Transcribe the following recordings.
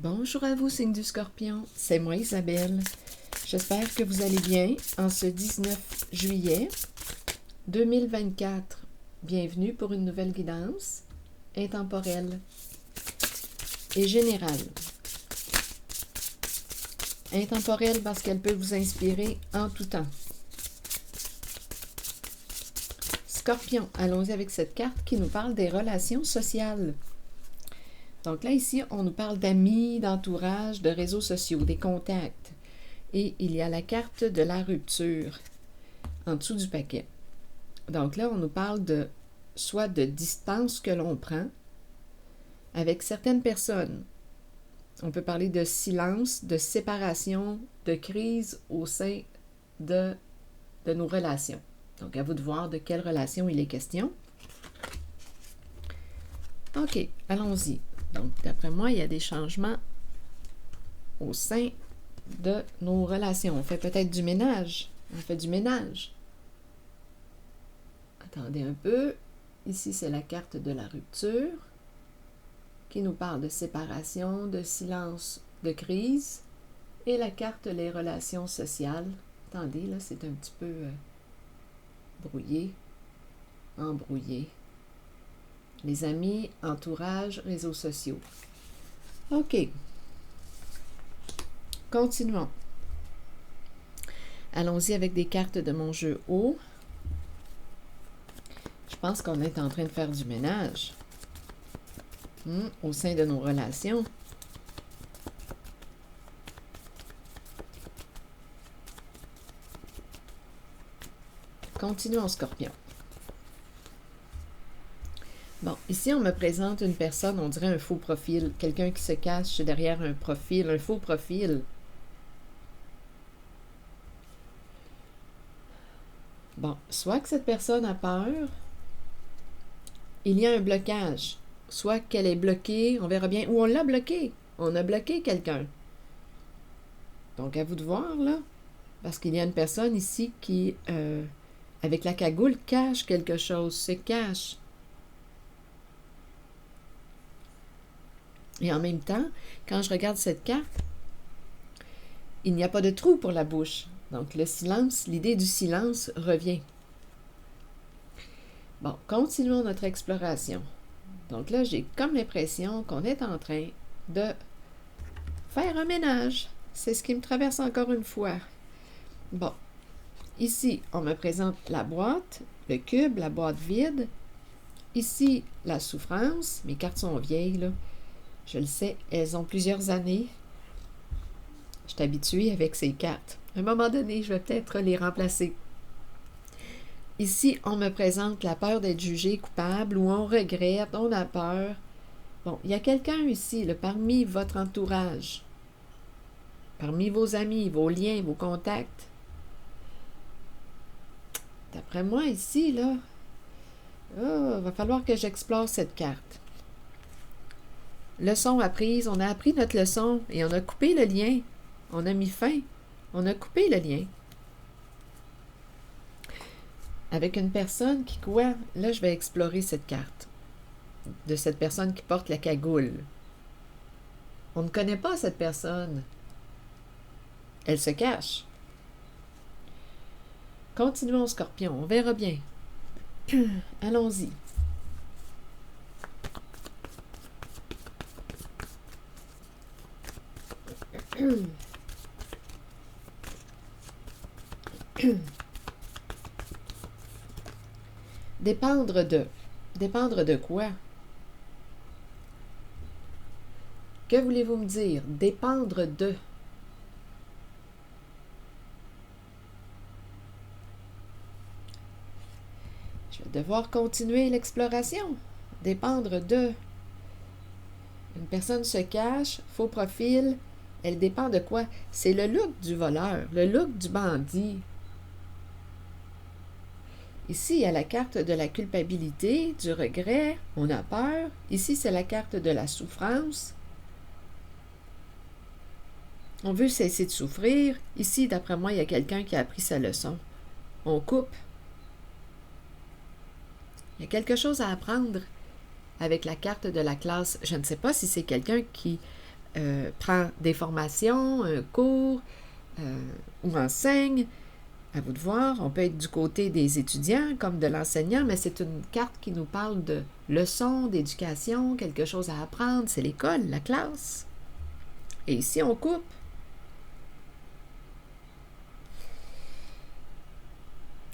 Bonjour à vous, signe du Scorpion, c'est moi Isabelle. J'espère que vous allez bien en ce 19 juillet 2024. Bienvenue pour une nouvelle guidance intemporelle et générale. Intemporelle parce qu'elle peut vous inspirer en tout temps. Scorpion, allons-y avec cette carte qui nous parle des relations sociales. Donc là, ici, on nous parle d'amis, d'entourage, de réseaux sociaux, des contacts. Et il y a la carte de la rupture en dessous du paquet. Donc là, on nous parle de soit de distance que l'on prend avec certaines personnes. On peut parler de silence, de séparation, de crise au sein de nos relations. Donc, à vous de voir de quelle relation il est question. OK, allons-y. Donc, d'après moi, il y a des changements au sein de nos relations. On fait peut-être du ménage. On fait du ménage. Attendez un peu. Ici, c'est la carte de la rupture qui nous parle de séparation, de silence, de crise. Et la carte les relations sociales. Attendez, là, c'est un petit peu brouillé, embrouillé. Les amis, entourage, réseaux sociaux. OK. Continuons. Allons-y avec des cartes de mon jeu haut. Je pense qu'on est en train de faire du ménage au sein de nos relations. Continuons, Scorpion. Bon, ici, on me présente une personne, on dirait un faux profil. Quelqu'un qui se cache derrière un profil, un faux profil. Bon, soit que cette personne a peur, il y a un blocage. Soit qu'elle est bloquée, on verra bien, ou on l'a bloquée. On a bloqué quelqu'un. Donc, à vous de voir, là. Parce qu'il y a une personne ici qui, avec la cagoule, cache quelque chose, se cache. Et en même temps, quand je regarde cette carte, il n'y a pas de trou pour la bouche. Donc, le silence, l'idée du silence revient. Bon, continuons notre exploration. Donc là, j'ai comme l'impression qu'on est en train de faire un ménage. C'est ce qui me traverse encore une fois. Bon, ici, on me présente la boîte, le cube, la boîte vide. Ici, la souffrance. Mes cartes sont vieilles, là. Je le sais, elles ont plusieurs années. Je suis habituée avec ces cartes. À un moment donné, je vais peut-être les remplacer. Ici, on me présente la peur d'être jugé coupable ou on regrette, on a peur. Bon, il y a quelqu'un ici, là, parmi votre entourage, parmi vos amis, vos liens, vos contacts. D'après moi, ici, là, va falloir que j'explore cette carte. Leçon apprise, on a appris notre leçon et on a coupé le lien. On a mis fin. On a coupé le lien. Avec une personne qui, quoi? Là, je vais explorer cette carte. De cette personne qui porte la cagoule. On ne connaît pas cette personne. Elle se cache. Continuons, Scorpion. On verra bien. Allons-y. Dépendre de. Dépendre de quoi? Que voulez-vous me dire? Dépendre de. Je vais devoir continuer l'exploration. Dépendre de. Une personne se cache, faux profil. Elle dépend de quoi? C'est le look du voleur, le look du bandit. Ici, il y a la carte de la culpabilité, du regret, on a peur. Ici, c'est la carte de la souffrance. On veut cesser de souffrir. Ici, d'après moi, il y a quelqu'un qui a appris sa leçon. On coupe. Il y a quelque chose à apprendre avec la carte de la classe. Je ne sais pas si c'est quelqu'un qui prend des formations, un cours ou enseigne. À vous de voir, on peut être du côté des étudiants comme de l'enseignant, mais c'est une carte qui nous parle de leçons, d'éducation, quelque chose à apprendre, c'est l'école, la classe. Et ici, on coupe.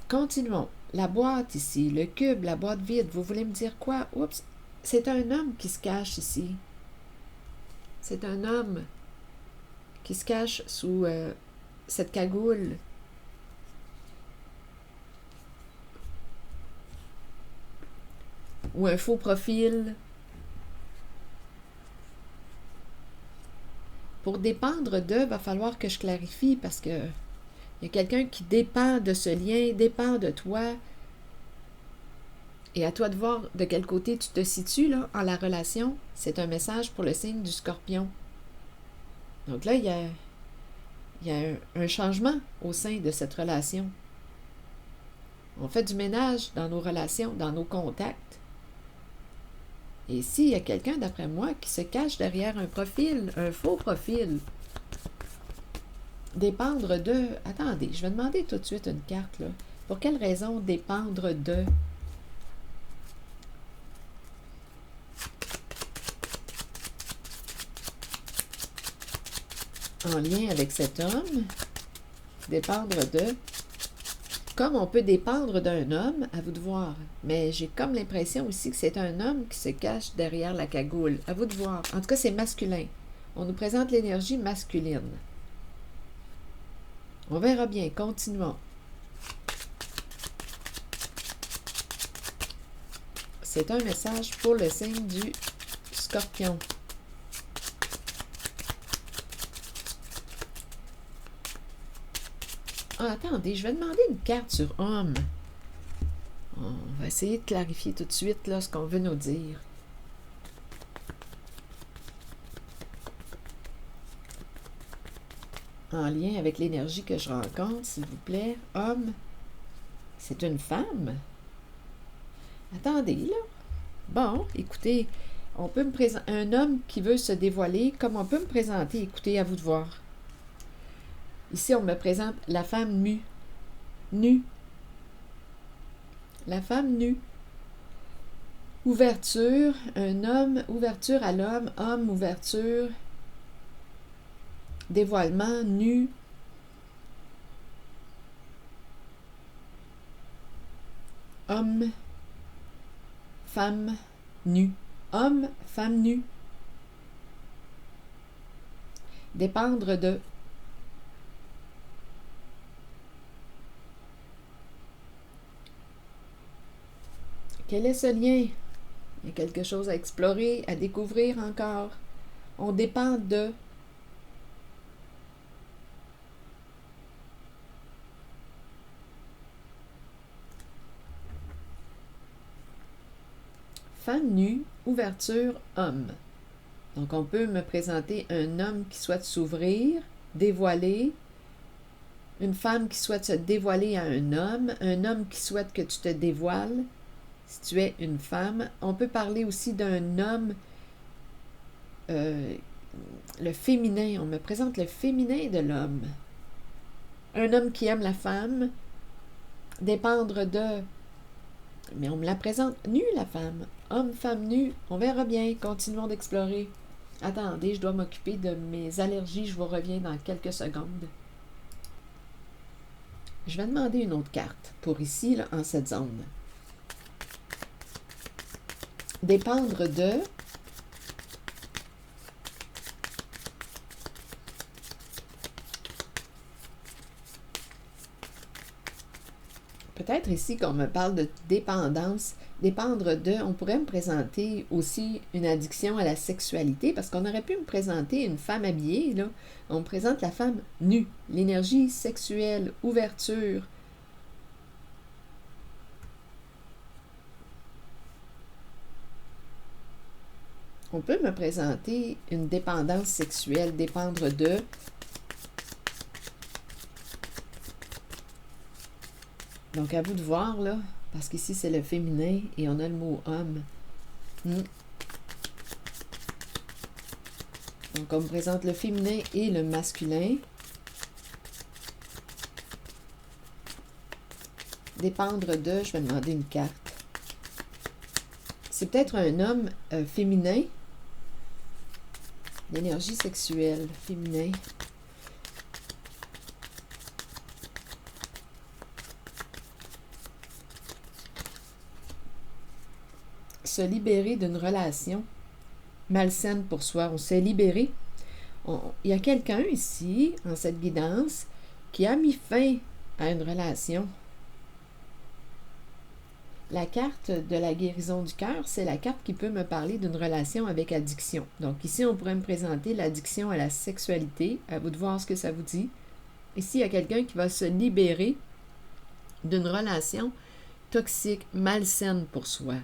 Continuons. La boîte ici, le cube, la boîte vide, vous voulez me dire quoi? Oups, c'est un homme qui se cache ici. C'est un homme qui se cache sous cette cagoule. Ou un faux profil. Pour dépendre de, va falloir que je clarifie parce que il y a quelqu'un qui dépend de ce lien, dépend de toi. Et à toi de voir de quel côté tu te situes là, en la relation. C'est un message pour le signe du Scorpion. Donc là, il y a un changement au sein de cette relation. On fait du ménage dans nos relations, dans nos contacts. Et ici, il y a quelqu'un, d'après moi, qui se cache derrière un profil, un faux profil. Dépendre de... Attendez, je vais demander tout de suite une carte, là. Pour quelle raison dépendre de... En lien avec cet homme, dépendre de... Comme on peut dépendre d'un homme, à vous de voir. Mais j'ai comme l'impression aussi que c'est un homme qui se cache derrière la cagoule. À vous de voir. En tout cas, c'est masculin. On nous présente l'énergie masculine. On verra bien. Continuons. C'est un message pour le signe du Scorpion. Ah, attendez, je vais demander une carte sur homme. On va essayer de clarifier tout de suite là, ce qu'on veut nous dire. En lien avec l'énergie que je rencontre, s'il vous plaît. Homme, c'est une femme? Attendez, là. Bon, écoutez, on peut me présenter un homme qui veut se dévoiler, comme on peut me présenter. Écoutez, à vous de voir. Ici, on me présente la femme nue. Nue. La femme nue. Ouverture, un homme, ouverture à l'homme, homme, ouverture, dévoilement, nu. Homme, femme, nu. Homme, femme, nu. Dépendre de... Quel est ce lien? Il y a quelque chose à explorer, à découvrir encore. On dépend de... Femme nue, ouverture, homme. Donc on peut me présenter un homme qui souhaite s'ouvrir, dévoiler, une femme qui souhaite se dévoiler à un homme qui souhaite que tu te dévoiles. Si tu es une femme, on peut parler aussi d'un homme, le féminin, on me présente le féminin de l'homme. Un homme qui aime la femme, dépendre de... Mais on me la présente nue, la femme. Homme, femme nue, on verra bien, continuons d'explorer. Attendez, je dois m'occuper de mes allergies, je vous reviens dans quelques secondes. Je vais demander une autre carte pour ici, là, en cette zone. Dépendre de... Peut-être ici qu'on me parle de dépendance. Dépendre de... On pourrait me présenter aussi une addiction à la sexualité parce qu'on aurait pu me présenter une femme habillée, là. On me présente la femme nue. L'énergie sexuelle, ouverture. On peut me présenter une dépendance sexuelle, dépendre de... Donc, à vous de voir, là, parce qu'ici, c'est le féminin et on a le mot homme. Donc, on me présente le féminin et le masculin. Dépendre de, je vais demander une carte. C'est peut-être un homme féminin. L'énergie sexuelle, féminin. Se libérer d'une relation malsaine pour soi. On s'est libéré. Il y a quelqu'un ici, en cette guidance, qui a mis fin à une relation. La carte de la guérison du cœur, c'est la carte qui peut me parler d'une relation avec addiction. Donc ici, on pourrait me présenter l'addiction à la sexualité. À vous de voir ce que ça vous dit. Ici, il y a quelqu'un qui va se libérer d'une relation toxique, malsaine pour soi.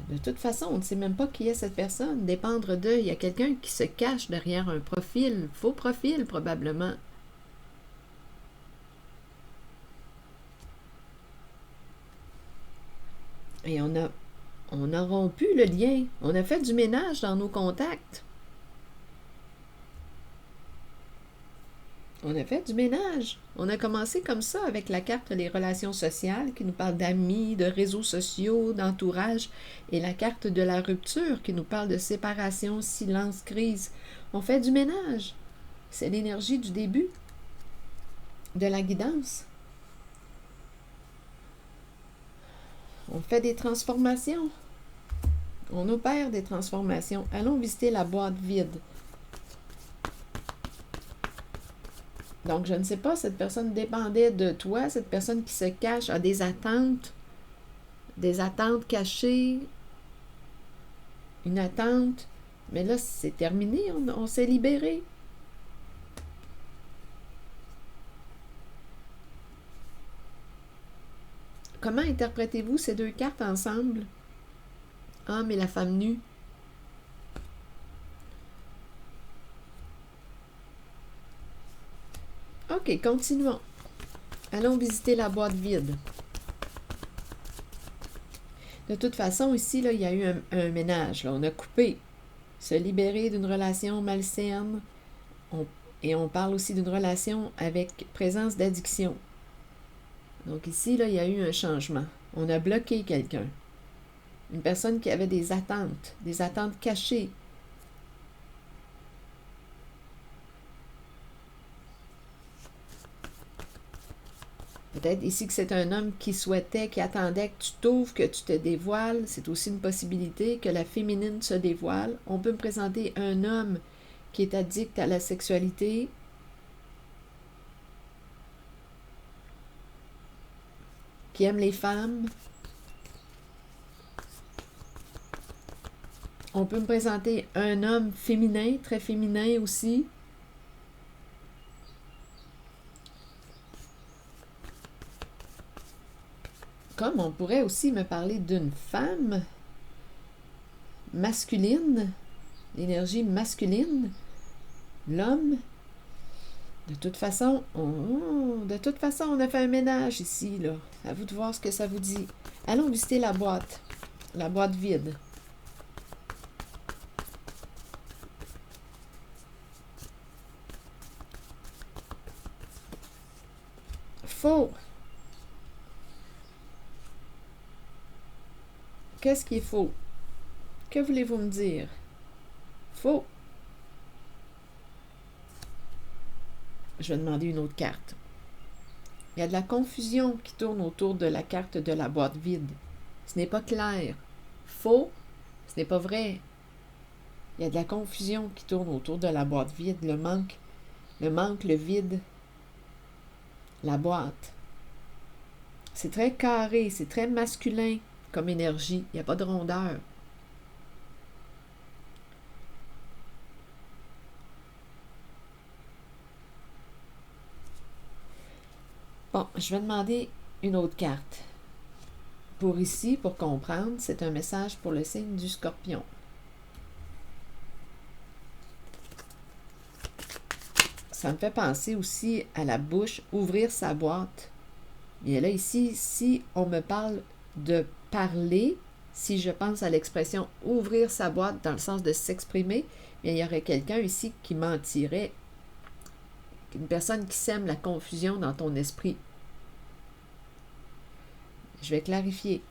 De toute façon, on ne sait même pas qui est cette personne. Dépendre d'eux, il y a quelqu'un qui se cache derrière un profil, faux profil probablement. Et on a rompu le lien. On a fait du ménage dans nos contacts. On a fait du ménage. On a commencé comme ça avec la carte des relations sociales qui nous parle d'amis, de réseaux sociaux, d'entourage, et la carte de la rupture qui nous parle de séparation, silence, crise. On fait du ménage. C'est l'énergie du début de la guidance. On fait des transformations. On opère des transformations. Allons visiter la boîte vide. Donc, je ne sais pas, cette personne dépendait de toi, cette personne qui se cache a des attentes cachées, une attente. Mais là, c'est terminé, on s'est libéré. Comment interprétez-vous ces deux cartes ensemble? Homme et la femme nue. OK, continuons. Allons visiter la boîte vide. De toute façon, ici, là, il y a eu un ménage. Là. On a coupé. Se libérer d'une relation malsaine. Et on parle aussi d'une relation avec présence d'addiction. Donc ici, là, il y a eu un changement. On a bloqué quelqu'un. Une personne qui avait des attentes cachées. Peut-être ici que c'est un homme qui souhaitait, qui attendait que tu t'ouvres, que tu te dévoiles. C'est aussi une possibilité que la féminine se dévoile. On peut me présenter un homme qui est addict à la sexualité. Qui aime les femmes. On peut me présenter un homme féminin, très féminin aussi. Comme on pourrait aussi me parler d'une femme masculine, l'énergie masculine, l'homme. De toute façon, on a fait un ménage ici, là. À vous de voir ce que ça vous dit. Allons visiter la boîte vide. Faux. Qu'est-ce qui est faux? Que voulez-vous me dire? Faux. Je vais demander une autre carte. Il y a de la confusion qui tourne autour de la carte de la boîte vide. Ce n'est pas clair. Faux, ce n'est pas vrai. Il y a de la confusion qui tourne autour de la boîte vide. Le manque, le vide, la boîte. C'est très carré, c'est très masculin comme énergie. Il n'y a pas de rondeur. Bon, je vais demander une autre carte. Pour ici, pour comprendre, c'est un message pour le signe du Scorpion. Ça me fait penser aussi à la bouche, ouvrir sa boîte. Et là, ici, si on me parle de parler, si je pense à l'expression ouvrir sa boîte dans le sens de s'exprimer, bien, il y aurait quelqu'un ici qui mentirait, une personne qui sème la confusion dans ton esprit. Je vais clarifier.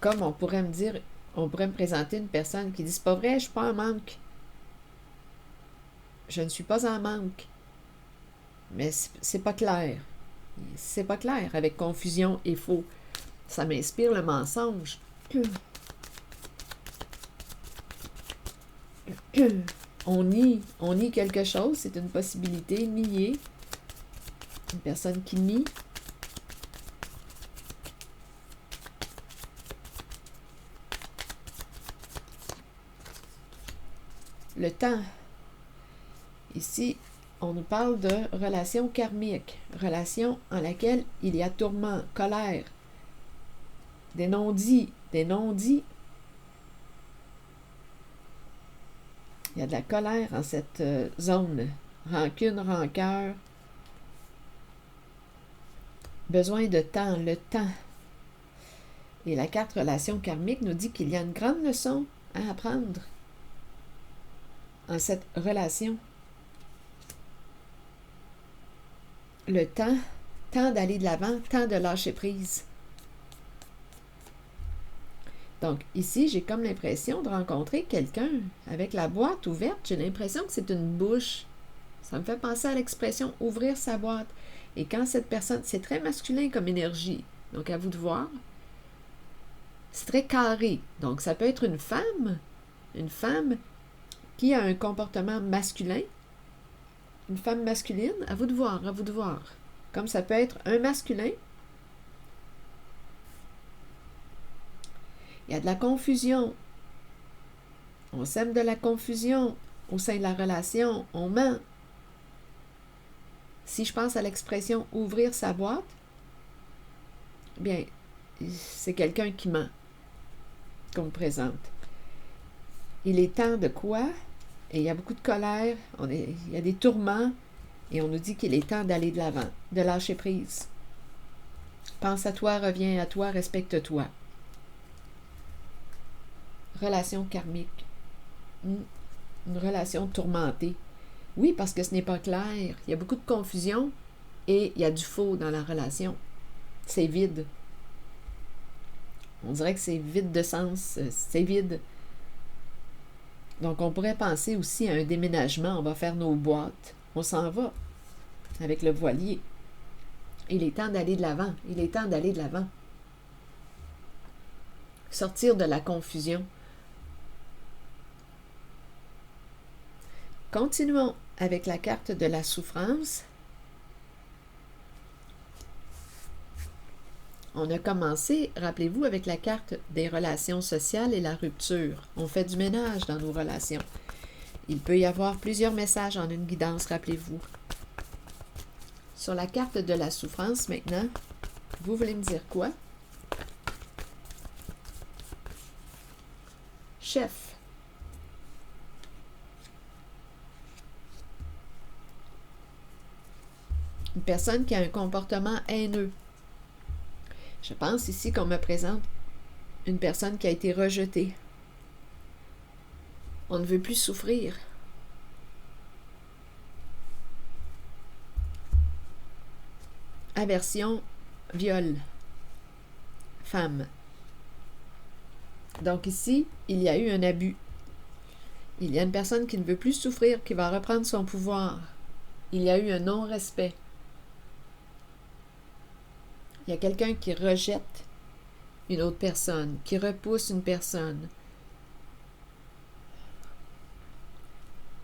Comme on pourrait me dire, on pourrait me présenter une personne qui dit, c'est pas vrai, je suis pas en manque. Je ne suis pas en manque. Mais c'est pas clair. C'est pas clair avec confusion et faux. Ça m'inspire le mensonge. On nie quelque chose, c'est une possibilité, nier. Une personne qui nie. Le temps. Ici, on nous parle de relation karmique, relation en laquelle il y a tourment, colère, des non-dits, des non-dits. Il y a de la colère en cette zone. Rancune, rancœur. Besoin de temps, le temps. Et la carte relation karmique nous dit qu'il y a une grande leçon à apprendre en cette relation. Le temps, temps d'aller de l'avant, temps de lâcher prise. Donc ici, j'ai comme l'impression de rencontrer quelqu'un avec la boîte ouverte. J'ai l'impression que c'est une bouche. Ça me fait penser à l'expression « ouvrir sa boîte ». Et quand cette personne, c'est très masculin comme énergie, donc à vous de voir. C'est très carré, donc ça peut être une femme qui a un comportement masculin, une femme masculine, à vous de voir, à vous de voir. Comme ça peut être un masculin. Il y a de la confusion. On sème de la confusion au sein de la relation. On ment. Si je pense à l'expression « ouvrir sa boîte », bien, c'est quelqu'un qui ment, qu'on me présente. Il est temps de quoi? Et il y a beaucoup de colère, il y a des tourments, et on nous dit qu'il est temps d'aller de l'avant, de lâcher prise. Pense à toi, reviens à toi, respecte-toi. Relation karmique. Une relation tourmentée. Oui, parce que ce n'est pas clair. Il y a beaucoup de confusion et il y a du faux dans la relation. C'est vide. On dirait que c'est vide de sens. C'est vide. Donc, on pourrait penser aussi à un déménagement. On va faire nos boîtes. On s'en va avec le voilier. Il est temps d'aller de l'avant. Il est temps d'aller de l'avant. Sortir de la confusion. Continuons avec la carte de la souffrance. On a commencé, rappelez-vous, avec la carte des relations sociales et la rupture. On fait du ménage dans nos relations. Il peut y avoir plusieurs messages en une guidance, rappelez-vous. Sur la carte de la souffrance, maintenant, vous voulez me dire quoi? Chef. Une personne qui a un comportement haineux. Je pense ici qu'on me présente une personne qui a été rejetée. On ne veut plus souffrir. Aversion, viol, femme. Donc ici, il y a eu un abus. Il y a une personne qui ne veut plus souffrir, qui va reprendre son pouvoir. Il y a eu un non-respect. Il y a quelqu'un qui rejette une autre personne, qui repousse une personne,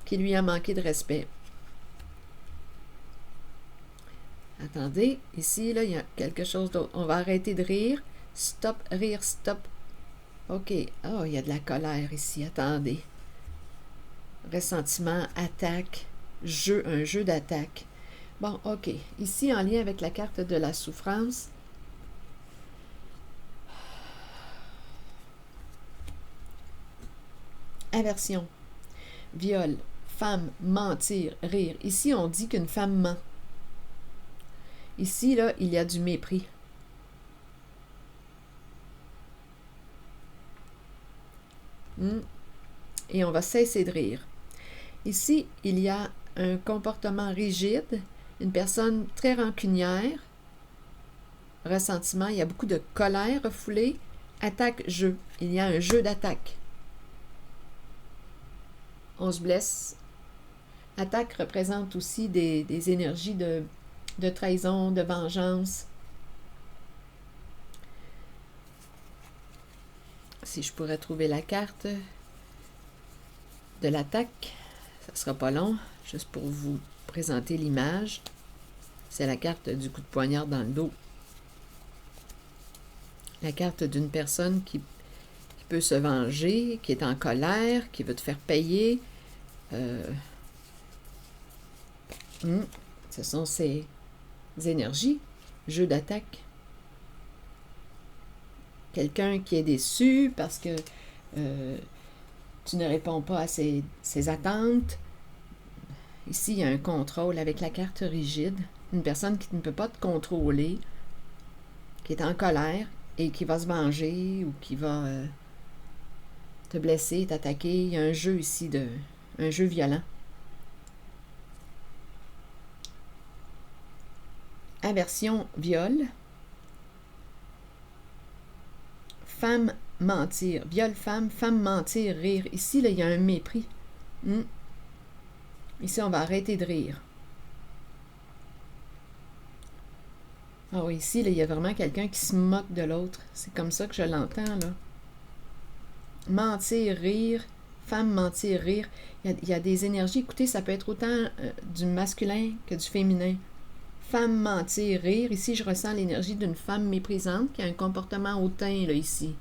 qui lui a manqué de respect. Attendez, ici, là, il y a quelque chose d'autre. On va arrêter de rire. Stop, rire, stop. OK. Oh, il y a de la colère ici. Attendez. Ressentiment, attaque, jeu, un jeu d'attaque. Bon, OK. Ici, en lien avec la carte de la souffrance, aversion, viol, femme, mentir, rire. Ici, on dit qu'une femme ment. Ici, là, il y a du mépris. Et on va cesser de rire. Ici, il y a un comportement rigide, une personne très rancunière, ressentiment, il y a beaucoup de colère refoulée, attaque-jeu. Il y a un jeu d'attaque. On se blesse. Attaque représente aussi des énergies de trahison, de vengeance. Si je pourrais trouver la carte de l'attaque, ça ne sera pas long, juste pour vous présenter l'image. C'est la carte du coup de poignard dans le dos. La carte d'une personne qui peut se venger, qui est en colère, qui veut te faire payer. Ce sont ces énergies, jeu d'attaque. Quelqu'un qui est déçu parce que tu ne réponds pas à ses attentes. Ici, il y a un contrôle avec la carte rigide. Une personne qui ne peut pas te contrôler, qui est en colère et qui va se venger ou qui va te blesser, t'attaquer. Il y a un jeu ici, un jeu violent. Aversion, viol. Femme, mentir. Viol, femme, mentir, rire. Ici, là, il y a un mépris. Ici, on va arrêter de rire. Ah oui, ici, là, il y a vraiment quelqu'un qui se moque de l'autre. C'est comme ça que je l'entends, là. Mentir, rire. Femme, mentir, rire. Il y a des énergies. Écoutez, ça peut être autant du masculin que du féminin. Femme, mentir, rire. Ici, je ressens l'énergie d'une femme méprisante qui a un comportement hautain, là, ici.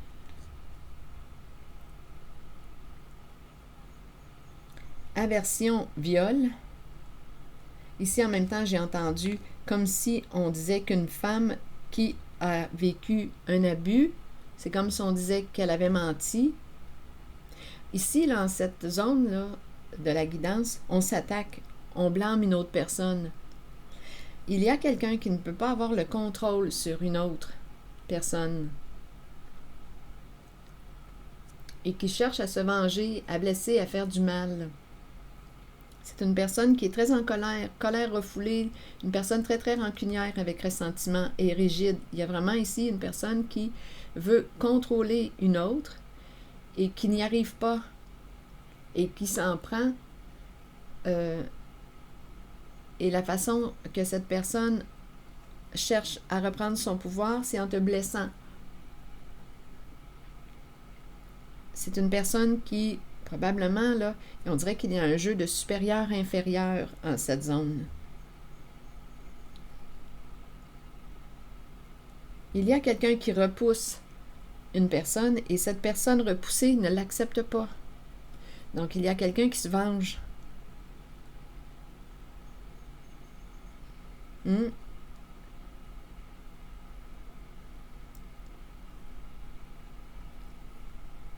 Aversion, viol. Ici, en même temps, j'ai entendu comme si on disait qu'une femme qui a vécu un abus, c'est comme si on disait qu'elle avait menti. Ici, là, dans cette zone-là de la guidance, on s'attaque, on blâme une autre personne. Il y a quelqu'un qui ne peut pas avoir le contrôle sur une autre personne et qui cherche à se venger, à blesser, à faire du mal. C'est une personne qui est très en colère, colère refoulée, une personne très, très rancunière avec ressentiment et rigide. Il y a vraiment ici une personne qui veut contrôler une autre et qui n'y arrive pas et qui s'en prend. Et la façon que cette personne cherche à reprendre son pouvoir, c'est en te blessant. C'est une personne qui, probablement, là, on dirait qu'il y a un jeu de supérieur-inférieur en cette zone. Il y a quelqu'un qui repousse une personne et cette personne repoussée ne l'accepte pas. Donc, il y a quelqu'un qui se venge.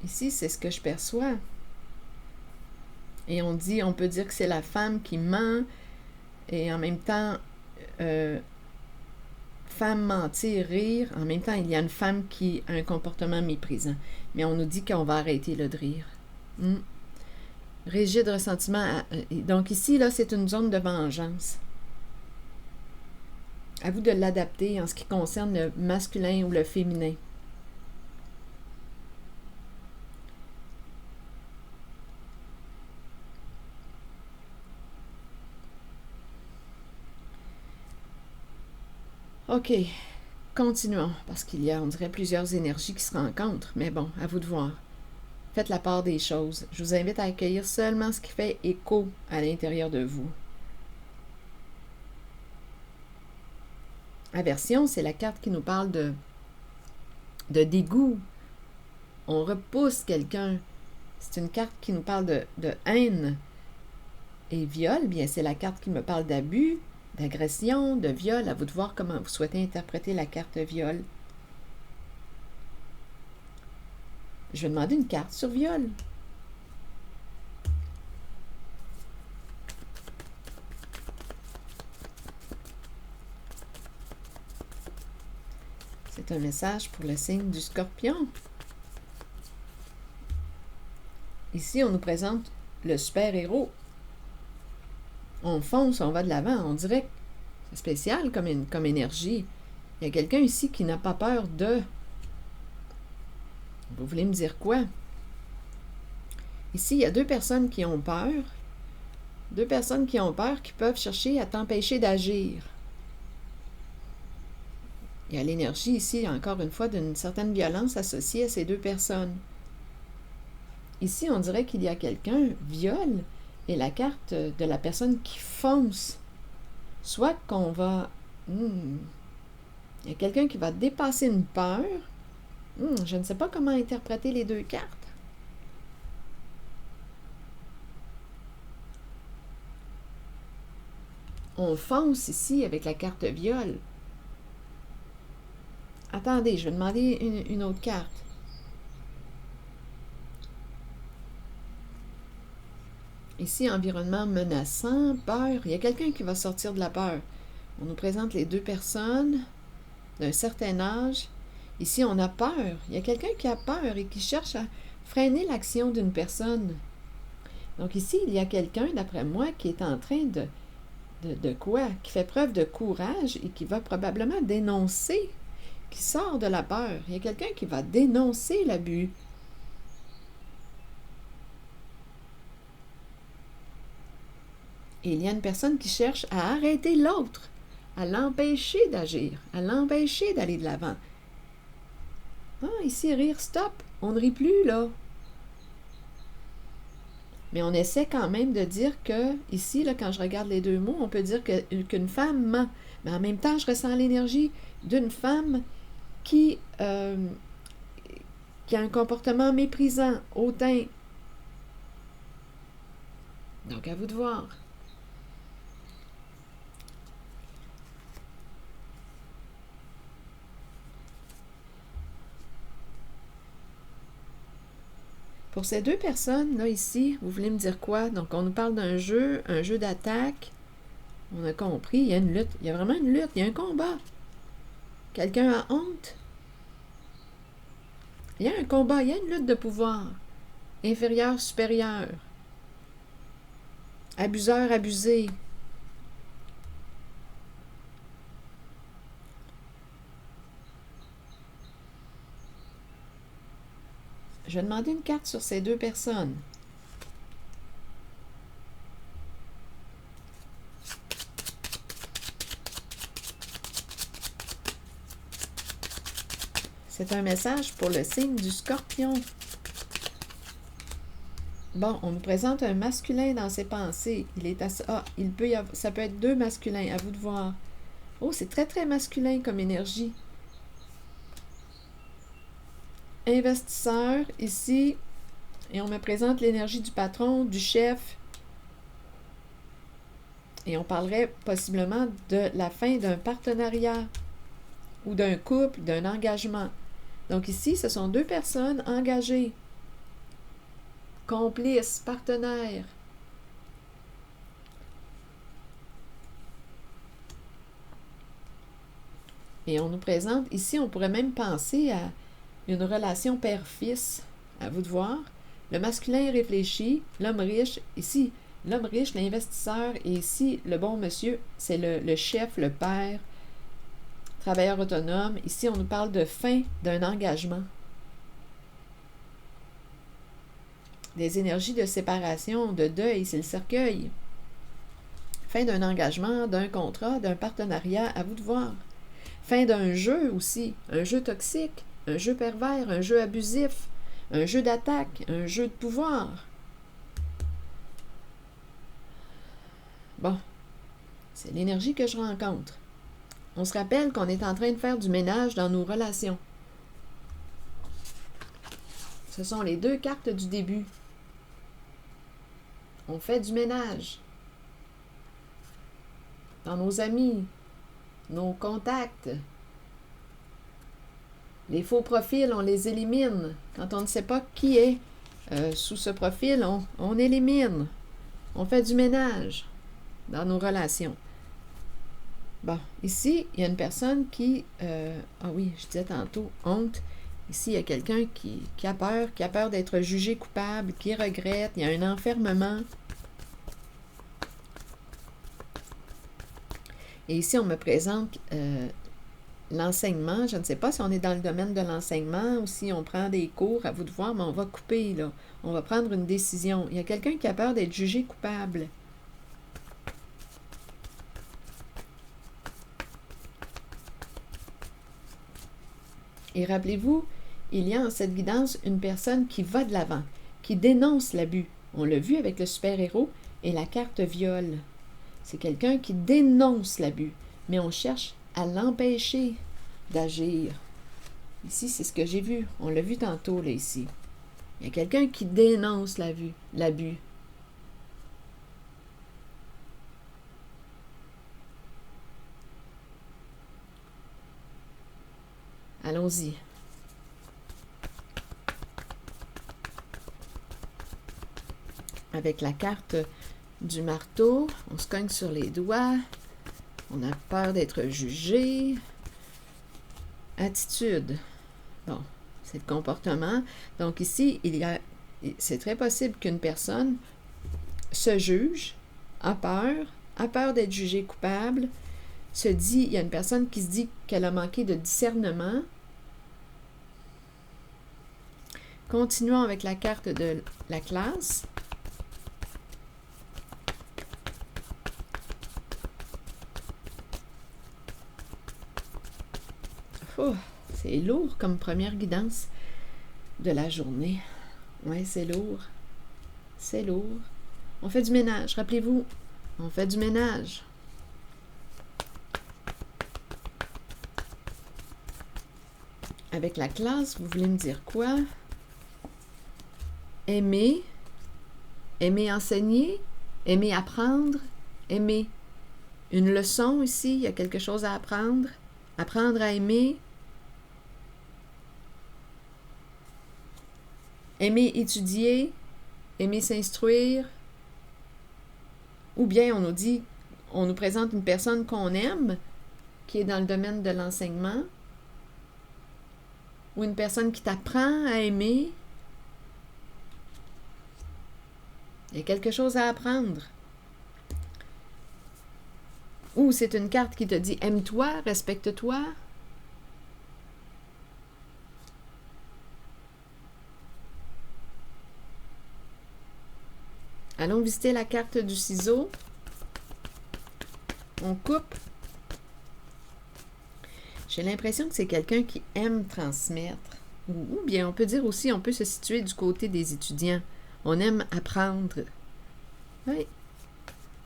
Ici, c'est ce que je perçois. Et on peut dire que c'est la femme qui ment et en même temps, femme mentir, rire. En même temps, il y a une femme qui a un comportement méprisant. Mais on nous dit qu'on va arrêter là, de rire. Rigide ressentiment. Donc ici, là, c'est une zone de vengeance. À vous de l'adapter en ce qui concerne le masculin ou le féminin. OK, continuons, parce qu'il y a, on dirait, plusieurs énergies qui se rencontrent, mais bon, à vous de voir. Faites la part des choses. Je vous invite à accueillir seulement ce qui fait écho à l'intérieur de vous. Aversion, c'est la carte qui nous parle de dégoût. On repousse quelqu'un. C'est une carte qui nous parle de haine. Et viol, bien, c'est la carte qui me parle d'abus, d'agression, de viol. À vous de voir comment vous souhaitez interpréter la carte viol. Je vais demander une carte sur viol. C'est un message pour le signe du Scorpion. Ici, on nous présente le super-héros. On fonce, on va de l'avant. On dirait que c'est spécial comme énergie. Il y a quelqu'un ici qui n'a pas peur de... Vous voulez me dire quoi? Ici, il y a deux personnes qui ont peur. Deux personnes qui ont peur qui peuvent chercher à t'empêcher d'agir. Il y a l'énergie ici, encore une fois, d'une certaine violence associée à ces deux personnes. Ici, on dirait qu'il y a quelqu'un, viol, et la carte de la personne qui fonce. Soit qu'on va... il y a quelqu'un qui va dépasser une peur. Je ne sais pas comment interpréter les deux cartes. On fonce ici avec la carte viol. Attendez, je vais demander une autre carte. Ici, environnement menaçant, peur. Il y a quelqu'un qui va sortir de la peur. On nous présente les deux personnes d'un certain âge. Ici, on a peur. Il y a quelqu'un qui a peur et qui cherche à freiner l'action d'une personne. Donc ici, il y a quelqu'un, d'après moi, qui est en train de quoi? Qui fait preuve de courage et qui va probablement dénoncer, qui sort de la peur. Il y a quelqu'un qui va dénoncer l'abus. Et il y a une personne qui cherche à arrêter l'autre, à l'empêcher d'agir, à l'empêcher d'aller de l'avant. Ah, ici, rire, stop, on ne rit plus, là. Mais on essaie quand même de dire que, ici, là, quand je regarde les deux mots, on peut dire qu'une femme ment. Mais en même temps, je ressens l'énergie d'une femme qui a un comportement méprisant, hautain. Donc, à vous de voir. Pour ces deux personnes, là, ici, vous voulez me dire quoi? Donc, on nous parle d'un jeu, un jeu d'attaque. On a compris, il y a une lutte. Il y a vraiment une lutte, il y a un combat. Quelqu'un a honte? Il y a un combat, il y a une lutte de pouvoir. Inférieur, supérieur. Abuseur, abusé. Je vais demander une carte sur ces deux personnes. C'est un message pour le signe du Scorpion. Bon, on nous présente un masculin dans ses pensées. Il est ça peut être deux masculins, à vous de voir. Oh, c'est très, très masculin comme énergie. Investisseur, ici, et on me présente l'énergie du patron, du chef, et on parlerait possiblement de la fin d'un partenariat, ou d'un couple, d'un engagement. Donc ici, ce sont deux personnes engagées, complices, partenaires. Et on nous présente, ici, on pourrait même penser à une relation père-fils, à vous de voir. Le masculin réfléchi, l'homme riche, ici, l'homme riche, l'investisseur, et ici, le bon monsieur, c'est le chef, le père, travailleur autonome. Ici, on nous parle de fin d'un engagement. Des énergies de séparation, de deuil, c'est le cercueil. Fin d'un engagement, d'un contrat, d'un partenariat, à vous de voir. Fin d'un jeu aussi, un jeu toxique, un jeu pervers, un jeu abusif, un jeu d'attaque, un jeu de pouvoir. Bon, c'est l'énergie que je rencontre. On se rappelle qu'on est en train de faire du ménage dans nos relations. Ce sont les deux cartes du début. On fait du ménage dans nos amis, nos contacts. Les faux profils, on les élimine. Quand on ne sait pas qui est sous ce profil, on élimine. On fait du ménage dans nos relations. Bon, ici, il y a une personne qui... ah oui, je disais tantôt, honte. Ici, il y a quelqu'un qui a peur d'être jugé coupable, qui regrette, il y a un enfermement. Et ici, on me présente l'enseignement. Je ne sais pas si on est dans le domaine de l'enseignement ou si on prend des cours, à vous de voir, mais on va couper, là. On va prendre une décision. Il y a quelqu'un qui a peur d'être jugé coupable. Et rappelez-vous, il y a en cette guidance une personne qui va de l'avant, qui dénonce l'abus. On l'a vu avec le super-héros et la carte viol. C'est quelqu'un qui dénonce l'abus, mais on cherche à l'empêcher d'agir. Ici, c'est ce que j'ai vu. On l'a vu tantôt, là, ici. Il y a quelqu'un qui dénonce l'abus. Allons-y. Avec la carte du marteau, on se cogne sur les doigts. On a peur d'être jugé. Attitude. Bon, c'est le comportement. Donc ici, c'est très possible qu'une personne se juge, a peur d'être jugée coupable, il y a une personne qui se dit qu'elle a manqué de discernement. Continuons avec la carte de la classe. Oh, c'est lourd comme première guidance de la journée. Oui, c'est lourd. C'est lourd. On fait du ménage, rappelez-vous. On fait du ménage. Avec la classe, vous voulez me dire quoi? Aimer, aimer enseigner, aimer apprendre, aimer. Une leçon ici, il y a quelque chose à apprendre. Apprendre à aimer. Aimer étudier, aimer s'instruire. Ou bien on nous présente une personne qu'on aime, qui est dans le domaine de l'enseignement. Ou une personne qui t'apprend à aimer. Il y a quelque chose à apprendre. Ou c'est une carte qui te dit « Aime-toi, respecte-toi ». Allons visiter la carte du ciseau. On coupe. J'ai l'impression que c'est quelqu'un qui aime transmettre. Ou bien on peut dire aussi, on peut se situer du côté des étudiants. On aime apprendre. Oui.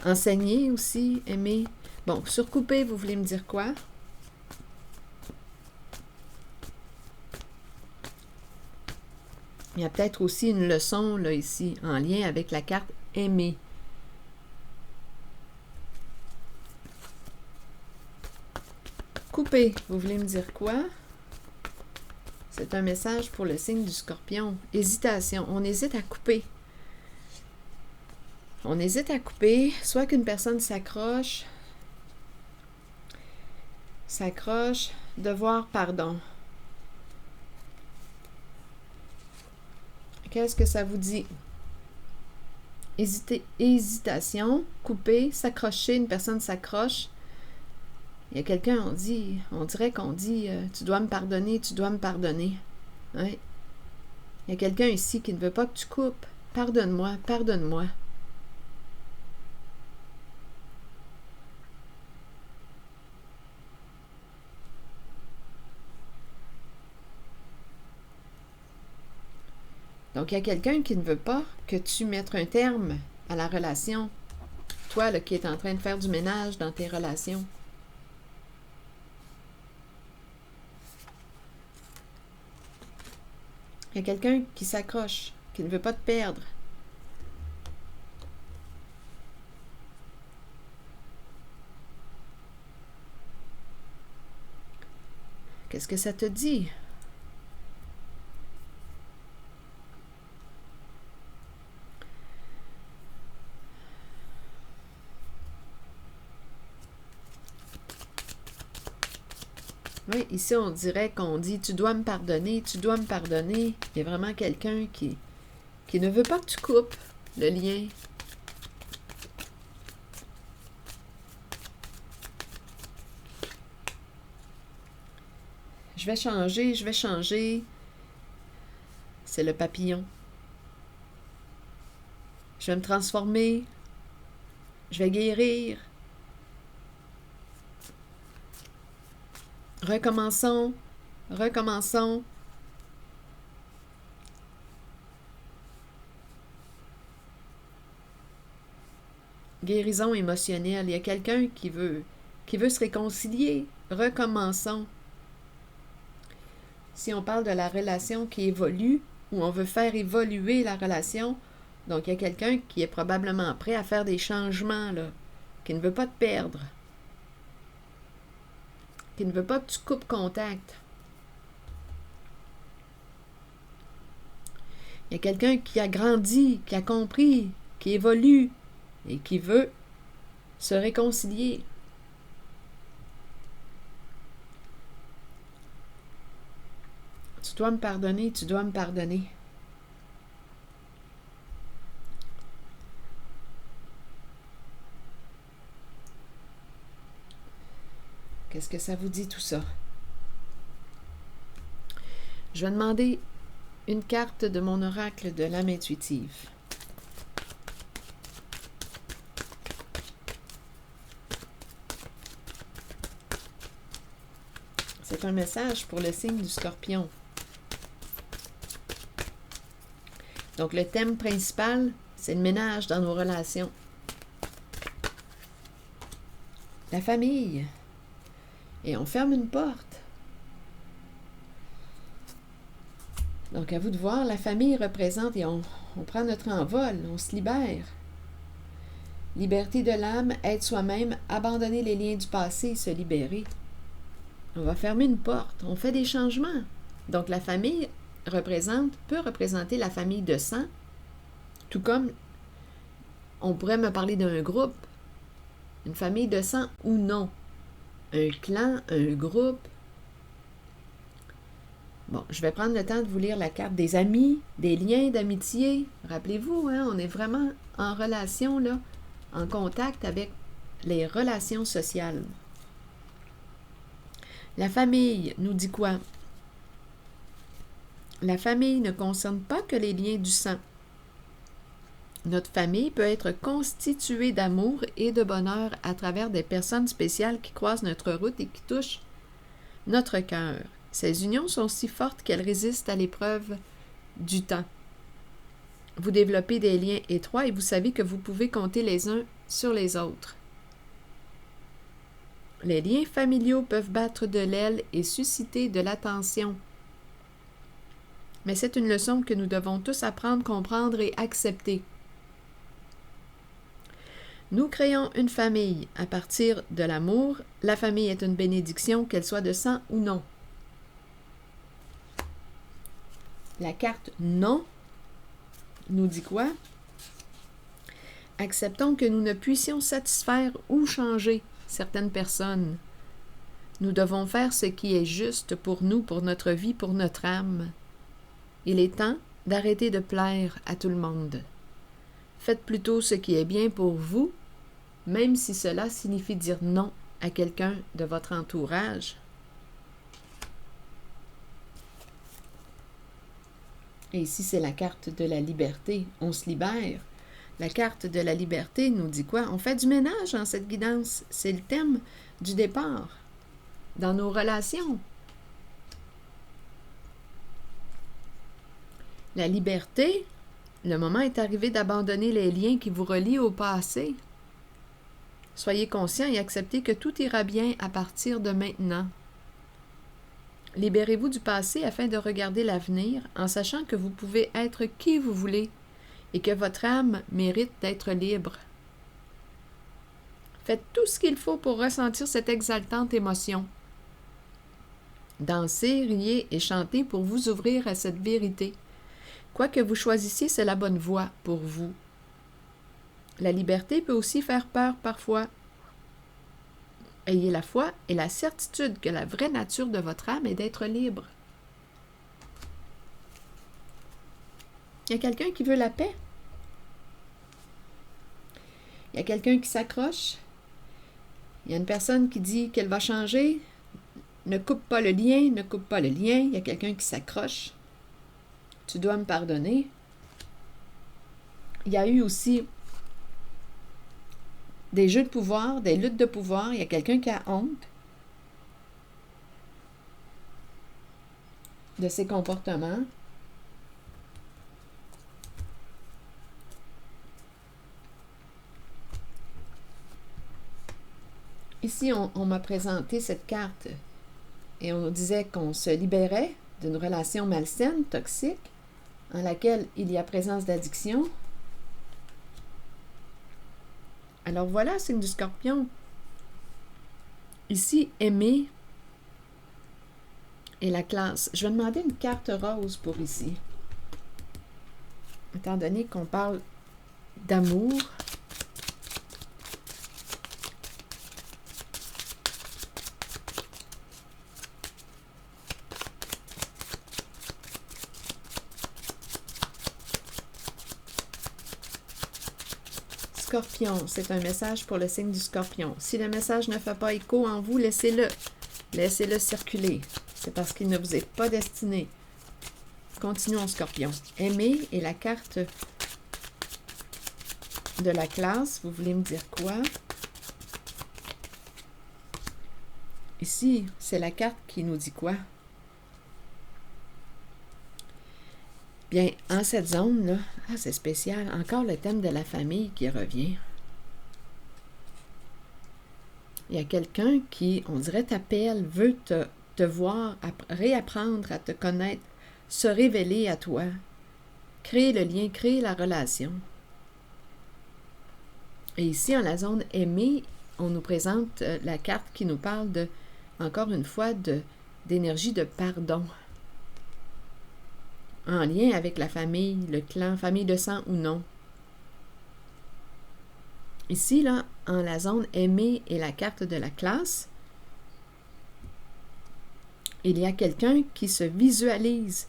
Enseigner aussi, aimer. Bon, surcouper, vous voulez me dire quoi? Il y a peut-être aussi une leçon, là, ici, en lien avec la carte aimer. Couper, vous voulez me dire quoi? C'est un message pour le signe du Scorpion. Hésitation, on hésite à couper. On hésite à couper, soit qu'une personne s'accroche, devoir pardon. Qu'est-ce que ça vous dit? Hésitation, couper, s'accrocher, une personne s'accroche. Il y a quelqu'un, on dirait qu'on dit tu dois me pardonner, tu dois me pardonner. Ouais. Il y a quelqu'un ici qui ne veut pas que tu coupes. Pardonne-moi, pardonne-moi. Donc, il y a quelqu'un qui ne veut pas que tu mettes un terme à la relation. Toi, là, qui es en train de faire du ménage dans tes relations. Il y a quelqu'un qui s'accroche, qui ne veut pas te perdre. Qu'est-ce que ça te dit? ici, on dirait qu'on dit « tu dois me pardonner, tu dois me pardonner ». Il y a vraiment quelqu'un qui ne veut pas que tu coupes le lien. Je vais changer, je vais changer. C'est le papillon. Je vais me transformer. Je vais guérir. Recommençons. Recommençons. Guérison émotionnelle. Il y a quelqu'un qui veut se réconcilier. Recommençons. Si on parle de la relation qui évolue, ou on veut faire évoluer la relation, donc il y a quelqu'un qui est probablement prêt à faire des changements, là, qui ne veut pas te perdre, qui ne veut pas que tu coupes contact. Il y a quelqu'un qui a grandi, qui a compris, qui évolue et qui veut se réconcilier. Tu dois me pardonner, tu dois me pardonner. Qu'est-ce que ça vous dit tout ça? Je vais demander une carte de mon oracle de l'âme intuitive. C'est un message pour le signe du Scorpion. Donc, le thème principal, c'est le ménage dans nos relations. La famille. Et on ferme une porte. Donc, à vous de voir, la famille représente, et on prend notre envol, on se libère. Liberté de l'âme, être soi-même, abandonner les liens du passé, se libérer. On va fermer une porte, on fait des changements. Donc, la famille peut représenter la famille de sang, tout comme on pourrait me parler d'un groupe, une famille de sang ou non, un clan, un groupe. Bon, je vais prendre le temps de vous lire la carte des amis, des liens d'amitié. Rappelez-vous, hein, on est vraiment en relation, là, en contact avec les relations sociales. La famille nous dit quoi? La famille ne concerne pas que les liens du sang. Notre famille peut être constituée d'amour et de bonheur à travers des personnes spéciales qui croisent notre route et qui touchent notre cœur. Ces unions sont si fortes qu'elles résistent à l'épreuve du temps. Vous développez des liens étroits et vous savez que vous pouvez compter les uns sur les autres. Les liens familiaux peuvent battre de l'aile et susciter de l'attention. Mais c'est une leçon que nous devons tous apprendre, comprendre et accepter. Nous créons une famille à partir de l'amour. La famille est une bénédiction, qu'elle soit de sang ou non. La carte non nous dit quoi? Acceptons que nous ne puissions satisfaire ou changer certaines personnes. Nous devons faire ce qui est juste pour nous, pour notre vie, pour notre âme. Il est temps d'arrêter de plaire à tout le monde. Faites plutôt ce qui est bien pour vous, même si cela signifie dire non à quelqu'un de votre entourage. Et ici, c'est la carte de la liberté. On se libère. La carte de la liberté nous dit quoi? On fait du ménage en cette guidance. C'est le thème du départ dans nos relations. La liberté, le moment est arrivé d'abandonner les liens qui vous relient au passé. Soyez conscients et acceptez que tout ira bien à partir de maintenant. Libérez-vous du passé afin de regarder l'avenir en sachant que vous pouvez être qui vous voulez et que votre âme mérite d'être libre. Faites tout ce qu'il faut pour ressentir cette exaltante émotion. Dansez, riez et chantez pour vous ouvrir à cette vérité. Quoi que vous choisissiez, c'est la bonne voie pour vous. La liberté peut aussi faire peur parfois. Ayez la foi et la certitude que la vraie nature de votre âme est d'être libre. Il y a quelqu'un qui veut la paix. Il y a quelqu'un qui s'accroche. Il y a une personne qui dit qu'elle va changer. Ne coupe pas le lien, ne coupe pas le lien. Il y a quelqu'un qui s'accroche. Tu dois me pardonner. Il y a eu aussi des jeux de pouvoir, des luttes de pouvoir. Il y a quelqu'un qui a honte de ses comportements. Ici, on m'a présenté cette carte et on disait qu'on se libérait d'une relation malsaine, toxique, en laquelle il y a présence d'addiction. Alors voilà, signe du Scorpion. Ici, aimer et la classe. Je vais demander une carte rose pour ici. Étant donné qu'on parle d'amour. Scorpion, c'est un message pour le signe du Scorpion. Si le message ne fait pas écho en vous, laissez-le. Laissez-le circuler. C'est parce qu'il ne vous est pas destiné. Continuons, Scorpion. Aimer et la carte de la classe. Vous voulez me dire quoi? Ici, c'est la carte qui nous dit quoi? Bien, en cette zone-là, c'est spécial, encore le thème de la famille qui revient. Il y a quelqu'un qui, on dirait, t'appelle, veut te voir, réapprendre à te connaître, se révéler à toi, créer le lien, créer la relation. Et ici, en la zone aimée, on nous présente la carte qui nous parle de, encore une fois, d'énergie de pardon. En lien avec la famille, le clan, famille de sang ou non. Ici, là, en la zone aimée et la carte de la classe, il y a quelqu'un qui se visualise,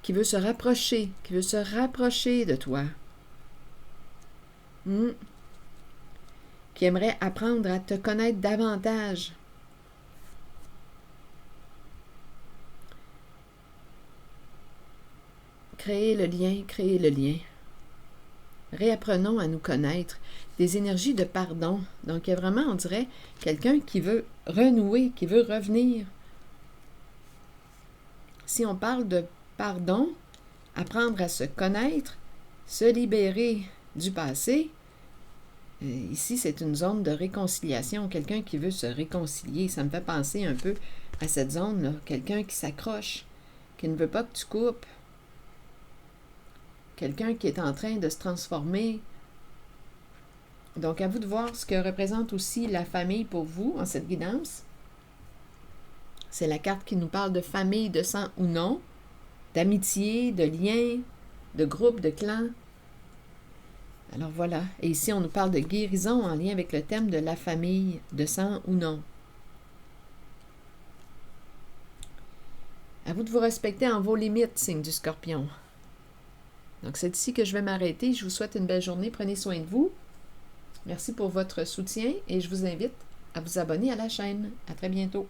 qui veut se rapprocher de toi. Qui aimerait apprendre à te connaître davantage. Créer le lien, créer le lien. Réapprenons à nous connaître. Des énergies de pardon. Donc, il y a vraiment, on dirait, quelqu'un qui veut renouer, qui veut revenir. Si on parle de pardon, apprendre à se connaître, se libérer du passé, ici, c'est une zone de réconciliation. Quelqu'un qui veut se réconcilier. Ça me fait penser un peu à cette zone-là. Quelqu'un qui s'accroche, qui ne veut pas que tu coupes. Quelqu'un qui est en train de se transformer. Donc, à vous de voir ce que représente aussi la famille pour vous en cette guidance. C'est la carte qui nous parle de famille, de sang ou non, d'amitié, de lien, de groupe, de clan. Alors voilà. Et ici, on nous parle de guérison en lien avec le thème de la famille, de sang ou non. À vous de vous respecter en vos limites, signe du Scorpion. Donc, c'est ici que je vais m'arrêter. Je vous souhaite une belle journée. Prenez soin de vous. Merci pour votre soutien et je vous invite à vous abonner à la chaîne. À très bientôt.